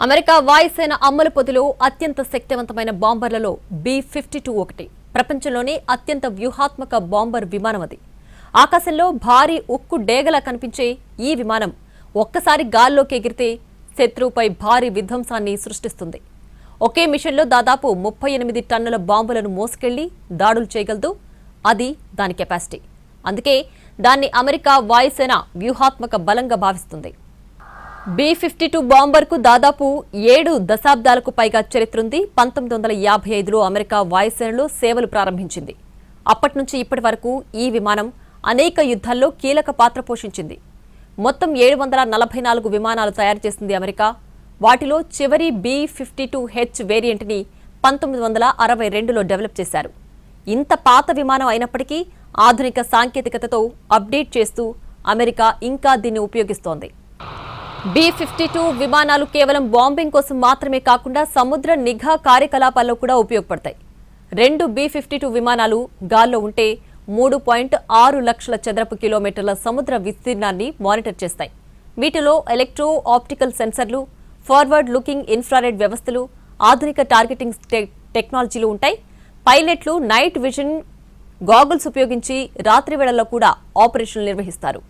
America వాయుసేన అమలు పొదిలో అత్యంత శక్తివంతమైన బాంబర్లలో B-52 ఒకటి. ప్రపంచంలోనే అత్యంత వ్యూహాత్మక బాంబర్ విమానం అది. ఆకాశంలో భారీ ఉక్కు డేగలా కనిపించే ఈ విమానం ఒక్కసారి గాల్లోకి ఎగిరితే శత్రువుపై భారీ విధ్వంసాన్ని సృష్టిస్తుంది. ఒకే మిషన్లో దాదాపు 38 టన్నుల బాంబులను మోసుకెళ్లి దాడులు చేయగలదు. అది దాని కెపాసిటీ. అందుకే దాన్ని అమెరికా వాయుసేన వ్యూహాత్మక బలంగా భావిస్తుంది. B-52 బాంబర్కు దాదాపు 7 దశాబ్దాలకు పైగా చరిత్రుంది. 1955లో అమెరికా వాయుసేనలో సేవలు ప్రారంభించింది. అప్పటి నుంచి ఇప్పటి వరకు ఈ విమానం అనేక యుద్ధాల్లో కీలక పాత్ర పోషించింది. మొత్తం 744 విమానాలు తయారు చేసింది అమెరికా. వాటిలో చివరి B-52H వేరియంట్ని 1962లో డెవలప్ చేశారు. ఇంత పాత విమానం అయినప్పటికీ ఆధునిక సాంకేతికతతో అప్డేట్ చేస్తూ అమెరికా ఇంకా దీన్ని ఉపయోగిస్తోంది. B-52 విమానాలు కేవలం బాంబింగ్ కోసం మాత్రమే కాకుండా సముద్ర నిఘా కార్యకలాపాల్లో కూడా ఉపయోగపడతాయి. 2 B-52 విమానాలు గాల్లో ఉంటే 3.6 లక్షల చదరపు కిలోమీటర్ల సముద్ర విస్తీర్ణాన్ని మానిటర్ చేస్తాయి. వీటిలో ఎలక్ట్రో ఆప్టికల్ సెన్సర్లు, ఫార్వర్డ్ లుకింగ్ ఇన్ఫ్రారెడ్ వ్యవస్థలు, ఆధునిక టార్గెటింగ్ టెక్నాలజీలు ఉంటాయి. పైలట్లు నైట్ విజన్ గాగుల్స్ ఉపయోగించి రాత్రి వేళల్లో కూడా ఆపరేషన్లు నిర్వహిస్తారు.